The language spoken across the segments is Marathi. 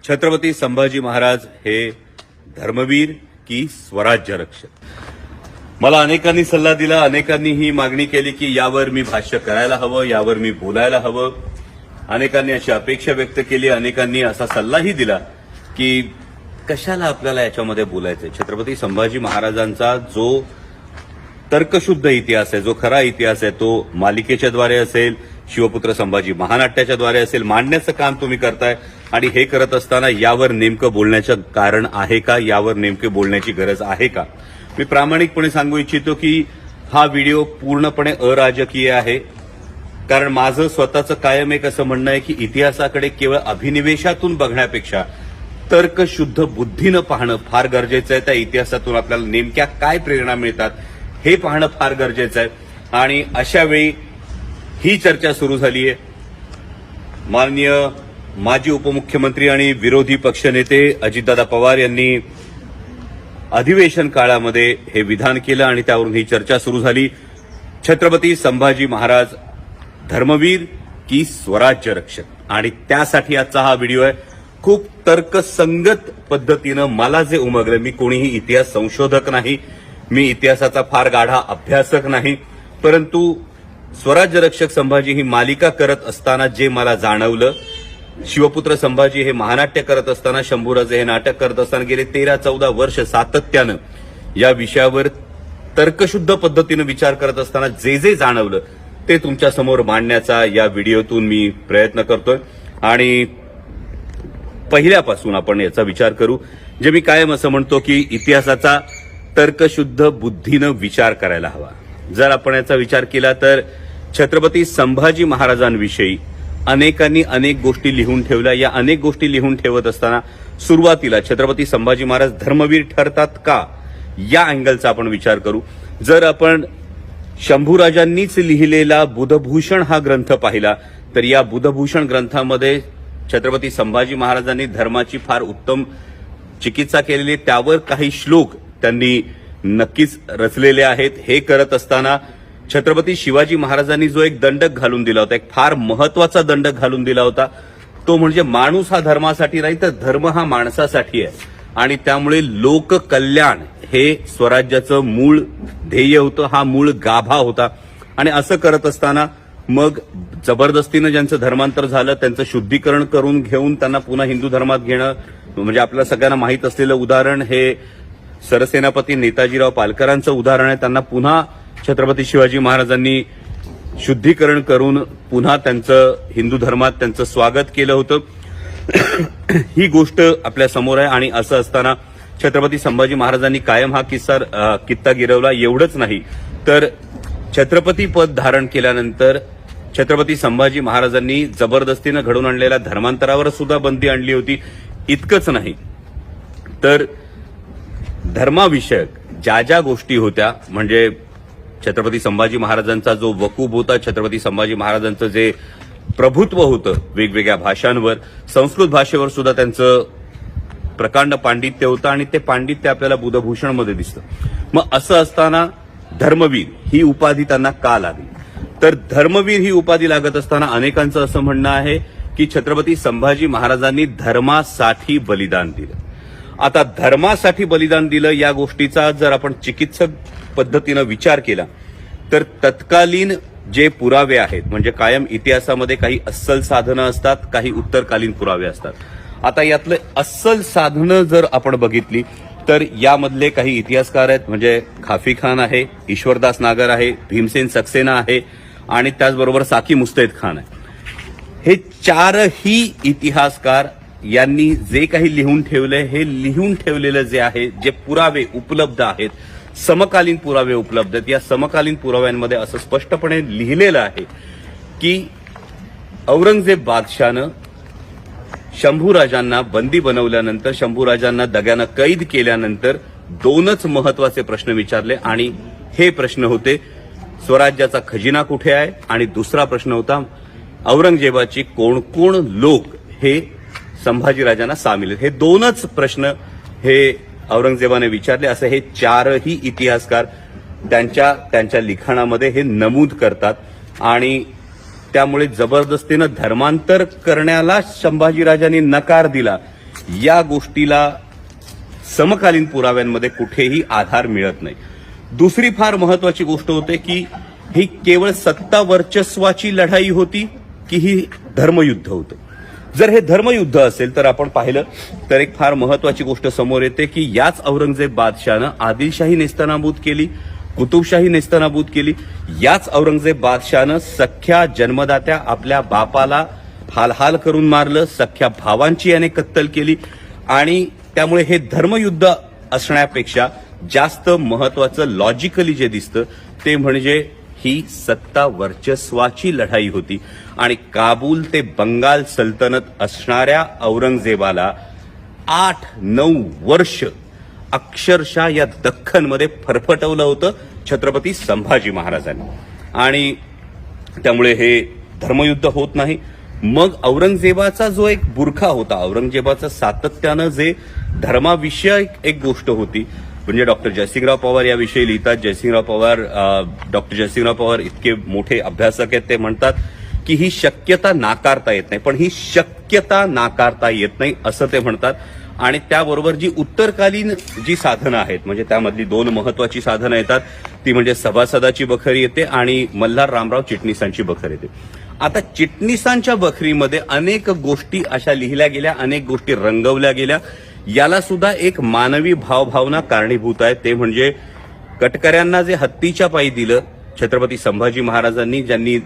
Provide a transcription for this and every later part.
छत्रपती संभाजी महाराज हे धर्मवीर की स्वराज्य रक्षक. मला अनेकांनी सल्ला दिला, अनेकांनी ही मागणी केली की यावर मी भाष्य करायला हवं, यावर मी बोलायला हवं. अनेकांनी अशी अपेक्षा व्यक्त केली, अनेकांनी असा सल्लाही दिला की कशाला आपल्याला याच्यामध्ये बोलायचंय. छत्रपती संभाजी महाराजांचा जो तर्कशुद्ध इतिहास आहे, जो खरा इतिहास आहे, तो मालिकेच्याद्वारे असेल, शिवपुत्र संभाजी महानाट्याच्याद्वारे असेल, मांडण्याचं काम तुम्ही करताय. आणि हे करत असताना यावर नेमकं बोलण्याचं कारण आहे का, यावर नेमके बोलण्याची गरज आहे का. मी प्रामाणिकपणे सांगू इच्छितो की हा व्हिडिओ पूर्णपणे अराजकीय आहे. कारण माझं स्वतःचं कायम एक असं म्हणणं आहे की इतिहासाकडे केवळ अभिनिवेशातून बघण्यापेक्षा तर्कशुद्ध बुद्धीनं पाहणं फार गरजेचं आहे. त्या इतिहासातून आपल्याला नेमक्या काय प्रेरणा मिळतात हे पाहणं फार गरजेचं आहे. आणि अशा वेळी ही चर्चा सुरू झाली आहे. माननीय माजी उपमुख्यमंत्री आणि विरोधी पक्षनेते अजितदादा पवार यांनी अधिवेशन काळामध्ये हे विधान केलं आणि त्यावरून ही चर्चा सुरू झाली. छत्रपती संभाजी महाराज धर्मवीर की स्वराज्य रक्षक. आणि त्यासाठी आजचा हा व्हिडिओ आहे. खूप तर्कसंगत पद्धतीनं मला जे उमगलं, मी कोणीही इतिहास संशोधक नाही, मी इतिहासाचा फार गाढा अभ्यासक नाही, परंतु स्वराज्य रक्षक संभाजी ही मालिका करत असताना जे मला जाणवलं, शिवपुत्र संभाजी हे महानाट्य करत असताना, शंभूराजे हे नाटक करत असताना गेले 13-14 वर्ष सातत्यानं या विषयावर तर्कशुद्ध पद्धतीनं विचार करत असताना जे जे जाणवलं ते तुमच्या समोर मांडण्याचा या व्हिडिओतून मी प्रयत्न करतोय. आणि पहिल्यापासून आपण याचा विचार करू. जे मी कायम असं म्हणतो की इतिहासाचा तर्कशुद्ध बुद्धीनं विचार करायला हवा. जर आपण याचा विचार केला तर छत्रपती संभाजी महाराजांविषयी अनेकांनी अनेक गोष्टी लिहून ठेवल्या. या अनेक गोष्टी लिहून ठेवत असताना सुरुवातीला छत्रपती संभाजी महाराज धर्मवीर ठरतात का, या अँगलचा आपण विचार करू. जर आपण शंभूराजांनीच लिहिलेला बुधभूषण हा ग्रंथ पाहिला तर या बुधभूषण ग्रंथामध्ये छत्रपती संभाजी महाराजांनी धर्माची फार उत्तम चिकित्सा केलेली, त्यावर काही श्लोक त्यांनी नक्कीच रचलेले आहेत. हे करत असताना छत्रपती शिवाजी महाराजांनी जो एक दंडक घालून दिला होता, एक फार महत्वाचा दंडक घालून दिला होता, तो म्हणजे माणूस हा धर्मासाठी नाही तर धर्म हा माणसासाठी आहे. आणि त्यामुळे लोककल्याण हे स्वराज्याचं मूळ ध्येय होतं, हा मूळ गाभा होता. आणि असं करत असताना मग जबरदस्तीनं ज्यांचं धर्मांतर झालं त्यांचं शुद्धीकरण करून घेऊन त्यांना पुन्हा हिंदू धर्मात घेणं, म्हणजे आपल्याला सगळ्यांना माहीत असलेलं उदाहरण हे सरसेनापती नेताजीराव पालकरांचं उदाहरण आहे. त्यांना पुन्हा छत्रपती शिवाजी महाराजांनी शुद्धीकरण करून पुन्हा त्यांचं हिंदू धर्मात त्यांचं स्वागत केलं होतं. ही गोष्ट आपल्या समोर आहे. आणि असं असताना छत्रपती संभाजी महाराजांनी कायम हा कित्ता गिरवला. एवढंच नाही तर छत्रपती पद धारण केल्यानंतर छत्रपती संभाजी महाराजांनी जबरदस्तीनं घडवून आणलेल्या धर्मांतरावर सुद्धा बंदी आणली होती. इतकंच नाही तर धर्माविषयक ज्या ज्या गोष्टी होत्या, म्हणजे छत्रपती संभाजी महाराजांचा जो वकूब होता, छत्रपती संभाजी महाराजांचं जे प्रभुत्व होतं वेगवेगळ्या भाषांवर, संस्कृत भाषेवर सुद्धा त्यांचं प्रकांड पांडित्य होतं आणि ते पांडित्य आपल्याला बुधभूषणमध्ये दिसतं. मग असं असताना धर्मवीर ही उपाधी त्यांना का लागली, तर धर्मवीर ही उपाधी लागत असताना अनेकांचं असं म्हणणं आहे की छत्रपती संभाजी महाराजांनी धर्मासाठी बलिदान दिलं. आता धर्मासाठी बलिदान दिलं या गोष्टीचा जर आपण चिकित्सक पद्धतीनं विचार केला तर तत्कालीन जे पुरावे आहेत, म्हणजे कायम इतिहासामध्ये काही अस्सल साधनं असतात, काही उत्तरकालीन पुरावे असतात. आता यातले अस्सल साधनं जर आपण बघितली तर यामधले काही इतिहासकार आहेत, म्हणजे खाफी खान आहे, ईश्वरदास नागर आहे, भीमसेन सक्सेना आहे आणि त्याचबरोबर साकी मुस्तैद खान आहे. हे चारही इतिहासकार यांनी जे काही लिहून ठेवलंय, हे लिहून ठेवलेलं जे आहे, जे पुरावे उपलब्ध आहेत, समकालीन पुरावे उपलब्ध आहेत, या समकालीन पुराव्यांमध्ये असं स्पष्टपणे लिहिलेलं आहे की औरंगजेब बादशाहनं शंभूराजांना बंदी बनवल्यानंतर, शंभूराजांना दग्यानं कैद केल्यानंतर दोनच महत्वाचे प्रश्न विचारले. आणि हे प्रश्न होते स्वराज्याचा खजिना कुठे आहे, आणि दुसरा प्रश्न होता औरंगजेबाची कोण कोण लोक हे संभाजीराजांना सामील आहेत. हे दोनच प्रश्न हे औरंगजेबाने विचारले, असं हे चारही इतिहासकार त्यांच्या लिखाणामध्ये हे नमूद करतात. आणि त्यामुळे जबरदस्तीनं धर्मांतर करण्याला संभाजीराजांनी नकार दिला या गोष्टीला समकालीन पुराव्यांमध्ये कुठेही आधार मिळत नाही. दुसरी फार महत्वाची गोष्ट होते की ही केवळ सत्ता वर्चस्वाची लढाई होती की ही धर्मयुद्ध होतं. जर हे धर्मयुद्ध असेल तर आपण पाहिलं तर एक फार महत्वाची गोष्ट समोर येते की याच औरंगजेब बादशाहनं आदिलशाही नेस्तनाबूत केली, कुतुबशाही नेस्तनाबूत केली. याच औरंगजेब बादशाहनं सख्या जन्मदात्या आपल्या बापाला हाल करून मारलं, सख्या भावांची याने कत्तल केली. आणि त्यामुळे हे धर्मयुद्ध असण्यापेक्षा जास्त महत्वाचं लॉजिकली जे दिसतं ते म्हणजे ही सत्ता वर्चस्वाची लढाई होती. आणि काबूल ते बंगाल सल्तनत असणाऱ्या औरंगजेबाला 8-9 वर्ष अक्षरशः या दख्खनमध्ये फरफटवलं होतं छत्रपती संभाजी महाराजांनी. आणि त्यामुळे हे धर्मयुद्ध होत नाही. मग औरंगजेबाचा जो एक बुरखा होता, औरंगजेबाचं सातत्यानं जे धर्माविषयक एक गोष्ट होती, म्हणजे डॉक्टर जयसिंगराव पवार याविषयी लिहितात. डॉक्टर जयसिंगराव पवार इतके मोठे अभ्यासक आहेत, ते म्हणतात की ही शक्यता नाकारता येत नाही. पण ही शक्यता नाकारता येत नाही असं ते म्हणतात. आणि त्याबरोबर जी उत्तरकालीन जी साधनं आहेत, म्हणजे त्यामधली 2 महत्वाची साधनं येतात, ती म्हणजे सभासदाची बखर येते आणि मल्हार रामराव चिटणीसांची बखर येते. आता चिटणीसांच्या बखरीमध्ये अनेक गोष्टी अशा लिहिल्या गेल्या, अनेक गोष्टी रंगवल्या गेल्या. याला सुद्धा एक मानवी भावभावना कारणीभूत आहे. ते म्हणजे कटकऱ्यांना जे हत्तीच्या पायी दिलं छत्रपती संभाजी महाराजांनी, ज्यांनी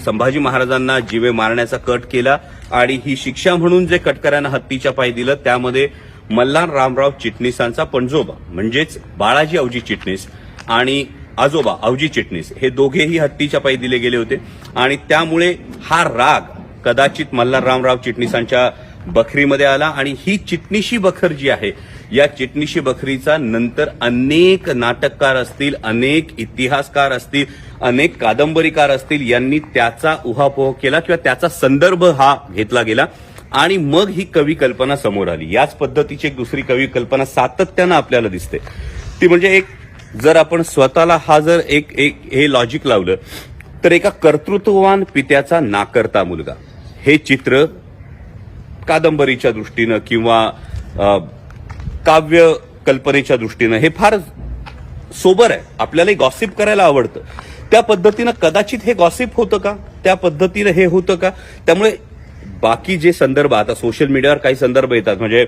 संभाजी महाराजांना जीवे मारण्याचा कट केला आणि ही शिक्षा म्हणून जे कटकऱ्यांना हत्तीच्या पायी दिलं, त्यामध्ये मल्हार रामराव चिटणीसांचा पणजोबा म्हणजेच बाळाजी औजी चिटणीस आणि आजोबा औजी चिटणीस हे दोघेही हत्तीच्या पायी दिले गेले होते. आणि त्यामुळे हा राग कदाचित मल्हार रामराव चिटणीसांच्या बखरीमध्ये आला. आणि ही चिटणीशी बखर जी आहे, या चिटणीशी बखरीचा नंतर अनेक नाटककार असतील, अनेक इतिहासकार असतील, अनेक कादंबरीकार असतील, यांनी त्याचा उहापोह केला किंवा त्याचा संदर्भ हा घेतला गेला. आणि मग ही कवी कल्पना समोर आली. याच पद्धतीची एक दुसरी कवी कल्पना सातत्यानं आपल्याला दिसते. ती म्हणजे एक, जर आपण स्वतःला हा जर एक हे लॉजिक लावलं तर एका कर्तृत्ववान पित्याचा नाकर्ता मुलगा, हे चित्र कादंबरीच्या दृष्टीनं किंवा काव्य कल्पनेच्या दृष्टीनं हे फार सोबर आहे. आपल्याला गॉसिप करायला आवडतं. त्या पद्धतीनं कदाचित हे गॉसिप होतं का, त्या पद्धतीनं हे होतं का. त्यामुळे बाकी जे संदर्भ, आता सोशल मीडियावर काही संदर्भ येतात, म्हणजे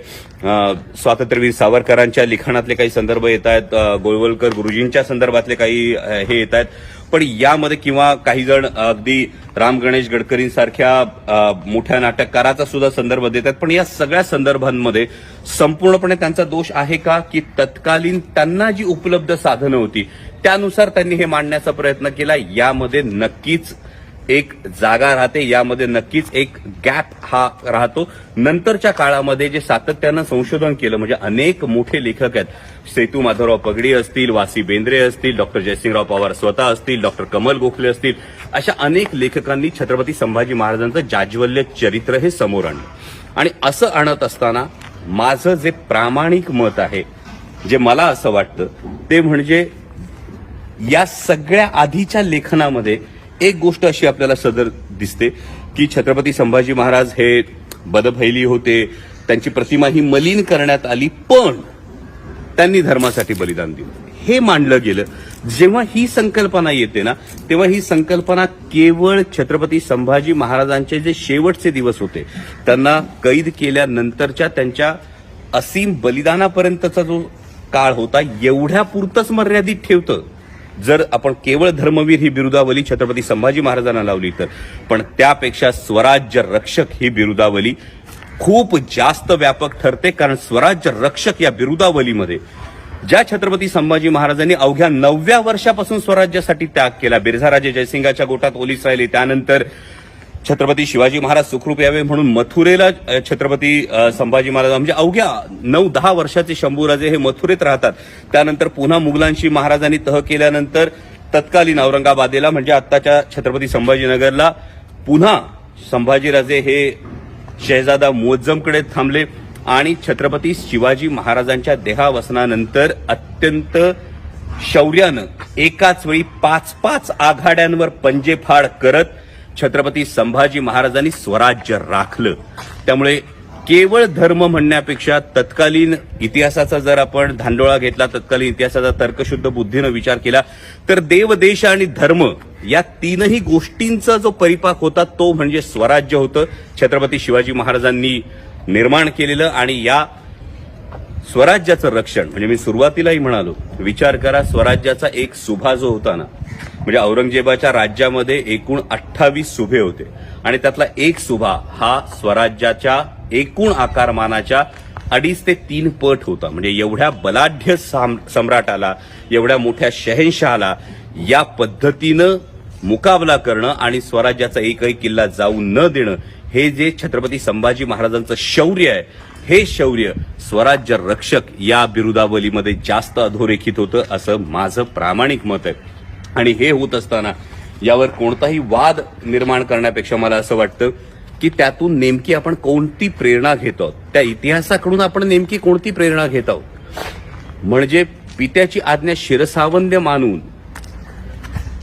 स्वातंत्र्यवीर सावरकरांच्या लिखाणातले काही संदर्भ येत आहेत, गोळवलकर गुरुजींच्या संदर्भातले काही हे येत आहेत. पण यामध्ये किंवा काही जण अगदी राम गणेश गडकरींसारख्या मोठ्या नाटककाराचा सुद्धा संदर्भ देतात. पण या सगळ्या संदर्भांमध्ये संपूर्णपणे त्यांचा दोष आहे का, की तत्कालीन त्यांना जी उपलब्ध साधनं होती त्यानुसार त्यांनी हे मांडण्याचा प्रयत्न केला. यामध्ये नक्कीच एक जागा राहते, यामध्ये नक्कीच एक गॅप हा राहतो. नंतरच्या काळामध्ये जे सातत्यानं संशोधन केलं, म्हणजे अनेक मोठे लेखक आहेत, सेतू माधवराव पगडी असतील, वासी बेंद्रे असतील, डॉक्टर जयसिंगराव पवार स्वतः असतील, डॉक्टर कमल गोखले असतील, अशा अनेक लेखकांनी छत्रपती संभाजी महाराजांचं जाज्वल्य चरित्र हे समोर आणलं. आणि असं आणत असताना माझं जे प्रामाणिक मत आहे, जे मला असं वाटतं, ते म्हणजे या सगळ्या आधीच्या लेखनामध्ये एक गोष्ट अशी आपल्याला सदर दिसते की छत्रपती संभाजी महाराज हे बदफैली होते, त्यांची प्रतिमा ही मलिन करण्यात आली, पण त्यांनी धर्मासाठी बलिदान दिलं, हे मांडलं गेलं. जेव्हा ही संकल्पना येते ना, तेव्हा ही संकल्पना केवळ छत्रपती संभाजी महाराजांचे जे शेवटचे दिवस होते, त्यांना कैद केल्यानंतरच्या त्यांच्या असीम बलिदानापर्यंतचा जो काळ होता, एवढ्यापुरतंच मर्यादित ठेवतं. जर आपण केवळ धर्मवीर ही बिरुदावली छत्रपती संभाजी महाराजांना लावली तर, पण त्यापेक्षा स्वराज्य रक्षक ही बिरुदावली खूप जास्त व्यापक ठरते. कारण स्वराज्य रक्षक या बिरुदावलीमध्ये ज्या छत्रपती संभाजी महाराजांनी अवघ्या 9व्या वर्षापासून स्वराज्यासाठी त्याग केला, बिरझाराजे जयसिंगाच्या गोटात ओलीस राहिले, त्यानंतर छत्रपती शिवाजी महाराज सुखरूप यावे म्हणून मथुरेला छत्रपती संभाजी महाराज, म्हणजे अवघ्या 9-10 वर्षाचे शंभूराजे हे मथुरेत राहतात. त्यानंतर पुन्हा मुघलांशी महाराजांनी तह केल्यानंतर तत्कालीन औरंगाबादेला, म्हणजे आत्ताच्या छत्रपती संभाजीनगरला पुन्हा संभाजीराजे हे शहजादा मुअज्जमकडे थांबले. आणि छत्रपती शिवाजी महाराजांच्या देहावसनानंतर अत्यंत शौर्यानं एकाच वेळी 5-5 आघाड्यांवर पंजेफाड करत छत्रपती संभाजी महाराजांनी स्वराज्य राखलं. त्यामुळे केवळ धर्म म्हणण्यापेक्षा तत्कालीन इतिहासाचा जर आपण धांडोळा घेतला, तत्कालीन इतिहासाचा तर्कशुद्ध बुद्धीनं विचार केला, तर देव, देश आणि धर्म या तीनही गोष्टींचा जो परिपाक होता तो म्हणजे स्वराज्य होतं. छत्रपती शिवाजी महाराजांनी निर्माण केलेलं. आणि या स्वराज्याचं रक्षण म्हणजे मी सुरुवातीलाही म्हणालो, विचार करा, स्वराज्याचा एक सुभा जो होता ना, म्हणजे औरंगजेबाच्या राज्यामध्ये एकूण 28 सुभे होते आणि त्यातला एक सुभा हा स्वराज्याच्या एकूण आकारमानाच्या 2.5 ते 3 पट होता. म्हणजे एवढ्या बलाढ्य सम्राटाला, एवढ्या मोठ्या शहेनशहाला या पद्धतीनं मुकाबला करणं आणि स्वराज्याचा एकही किल्ला जाऊ न देणं, हे जे छत्रपती संभाजी महाराजांचं शौर्य आहे, हे शौर्य स्वराज्य रक्षक या बिरुदावलीमध्ये जास्त अधोरेखित होतं असं माझं प्रामाणिक मत आहे. आणि हे होत असताना यावर कोणताही वाद निर्माण करण्यापेक्षा मला असं वाटतं की त्यातून नेमकी आपण कोणती प्रेरणा घेत आहोत, त्या इतिहासाकडून आपण नेमकी कोणती प्रेरणा घेत आहोत. म्हणजे पित्याची आज्ञा शिरसावंद्य मानून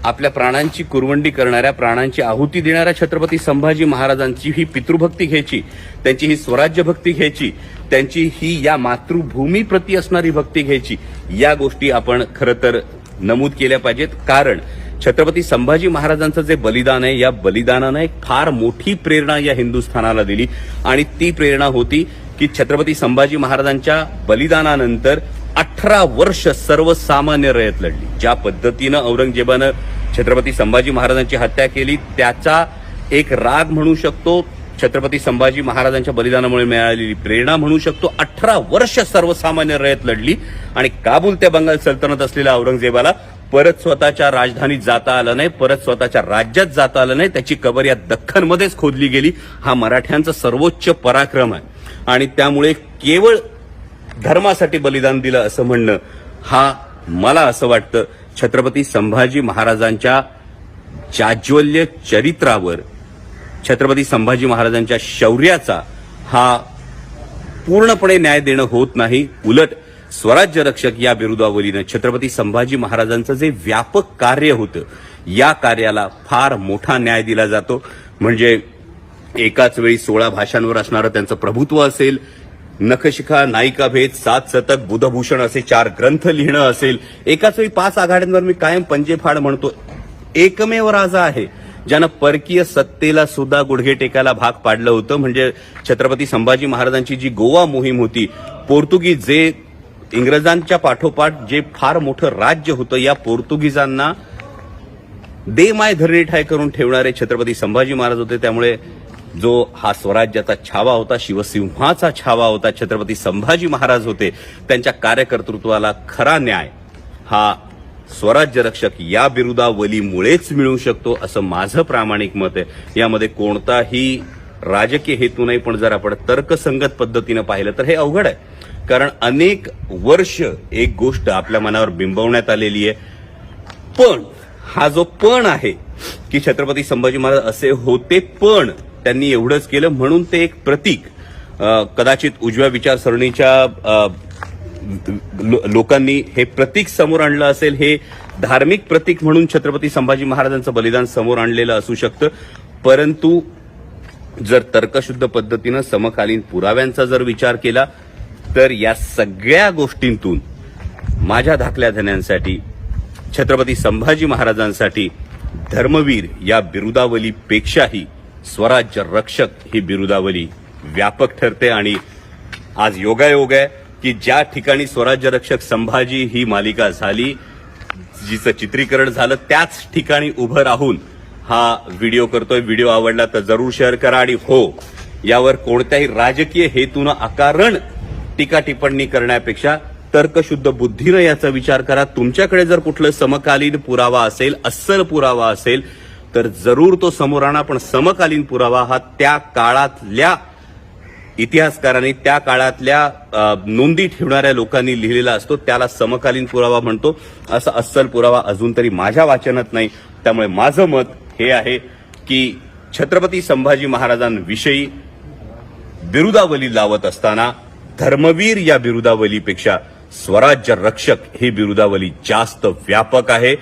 आपल्या प्राणांची कुरवंडी करणाऱ्या, प्राणांची आहुती देणाऱ्या छत्रपती संभाजी महाराजांची ही पितृभक्ती घ्यायची, त्यांची ही स्वराज्य भक्ती घ्यायची, त्यांची ही या मातृभूमीप्रती असणारी भक्ती घ्यायची. या गोष्टी आपण खरं तर नमूद केल्या पाहिजेत. कारण छत्रपती संभाजी महाराजांचं जे बलिदान आहे, या बलिदानानं एक फार मोठी प्रेरणा या हिंदुस्थानाला दिली. आणि ती प्रेरणा होती की छत्रपती संभाजी महाराजांच्या बलिदानानंतर 18 वर्ष सर्वसामान्य रयत लढली. ज्या पद्धतीनं औरंगजेबानं छत्रपती संभाजी महाराजांची हत्या केली, त्याचा एक राग म्हणू शकतो, छत्रपती संभाजी महाराजांच्या बलिदानामुळे मिळालेली प्रेरणा म्हणू शकतो. 18 वर्ष सर्वसामान्य रयत लढली आणि काबूल त्या बंगाल सल्तनत असलेल्या औरंगजेबाला परत स्वतःच्या राजधानीत जाता आलं नाही, परत स्वतःच्या राज्यात जाता आलं नाही. त्याची कबर या दख्खनमध्येच खोदली गेली. हा मराठ्यांचा सर्वोच्च पराक्रम आहे. आणि त्यामुळे केवळ धर्मासाठी बलिदान दिलं असं म्हणणं, हा मला असं वाटतं छत्रपती संभाजी महाराजांच्या जाज्वल्य चरित्रावर, छत्रपती संभाजी महाराजांच्या शौर्याचा हा पूर्णपणे न्याय देणं होत नाही. उलट स्वराज्य रक्षक या बिरुदावलीनं छत्रपती संभाजी महाराजांचं जे व्यापक कार्य होतं, या कार्याला फार मोठा न्याय दिला जातो. म्हणजे एकाच वेळी 16 भाषांवर असणारं त्यांचं प्रभुत्व असेल, नखशिखा, नायिकाभेद, 7 शतक, बुधभूषण असे 4 ग्रंथ लिहिणं असेल, एकाच वेळी 5 आघाड्यांवर मी कायम पंजेफाड म्हणतो, एकमेव राजा आहे ज्यानं परकीय सत्तेला सुद्धा गुडघे टेकायला भाग पाडलं होतं. म्हणजे छत्रपती संभाजी महाराजांची जी गोवा मोहीम होती, पोर्तुगीज जे इंग्रजांच्या पाठोपाठ जे फार मोठं राज्य होतं, या पोर्तुगीजांना दे माय धरणी ठाय करून ठेवणारे छत्रपती संभाजी महाराज होते. त्यामुळे जो हा स्वराज्याचा छावा होता, शिवसिंहाचा छावा होता, छत्रपती संभाजी महाराज होते, त्यांच्या कार्यकर्तृत्वाला खरा न्याय हा स्वराज्य रक्षक या बिरुदावलीमुळेच मिळू शकतो असं माझं प्रामाणिक मत आहे. यामध्ये कोणताही राजकीय हेतू नाही. पण जर आपण तर्कसंगत पद्धतीनं पाहिलं तर हे अवघड आहे. कारण अनेक वर्ष एक गोष्ट आपल्या मनावर बिंबवण्यात आलेली आहे. पण हा जो पण आहे की छत्रपती संभाजी महाराज असे होते, पण त्यांनी एवढंच केलं म्हणून ते एक प्रतीक, कदाचित उजव्या विचारसरणीच्या लोकांनी हे प्रतीक समोर आणलं असेल. हे धार्मिक प्रतीक म्हणून छत्रपती संभाजी महाराजांचं बलिदान समोर आणलेलं असू शकतं. परंतु जर तर्कशुद्ध पद्धतीनं समकालीन पुराव्यांचा जर विचार केला तर या सगळ्या गोष्टींतून माझ्या धाकल्या धन्यांसाठी, छत्रपती संभाजी महाराजांसाठी धर्मवीर या बिरुदावलीपेक्षाही स्वराज्य रक्षक ही बिरुदावली व्यापक ठरते. आणि आज योगायोग आहे की ज्या ठिकाणी स्वराज्य रक्षक संभाजी ही मालिका झाली, जिचं चित्रीकरण झालं, त्याच ठिकाणी उभं राहून हा व्हिडिओ करतोय. व्हिडिओ आवडला तर जरूर शेअर करा. आणि हो, यावर कोणत्याही राजकीय हेतूनं अकारण टीका टिप्पणी करण्यापेक्षा तर्कशुद्ध बुद्धीनं याचा विचार करा. तुमच्याकडे जर कुठलं समकालीन पुरावा असेल, अस्सल पुरावा असेल तर जरूर तो समोर आणा. पण समकालीन पुरावा हा त्या काळातल्या इतिहासकारांनी, त्या काळातल्या नोंदी ठेवणाऱ्या लोकांनी लिहिलेला असतो, त्याला समकालीन पुरावा म्हणतो. असा अस्सल पुरावा अजून तरी माझ्या वाचनात नाही. त्यामुळे माझं मत हे आहे की छत्रपती संभाजी महाराजांविषयी बिरुदावली लावत असताना धर्मवीर या बिरुदावलीपेक्षा स्वराज्य रक्षक ही बिरुदावली जास्त व्यापक आहे.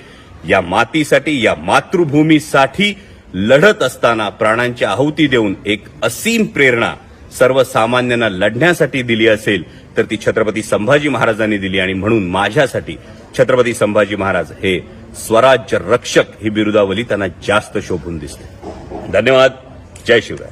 या मातीसाठी, या मातृभूमीसाठी लढत असताना प्राणांची आहुती देऊन एक असीम प्रेरणा सर्वसामान्यांना लढण्यासाठी दिली असेल तर ती छत्रपती संभाजी महाराजांनी दिली आणि म्हणून माझ्यासाठी छत्रपती संभाजी महाराज हे स्वराज्य रक्षक ही बिरुदावली त्यांना जास्त शोभून दिसते. धन्यवाद. जय शिवराय.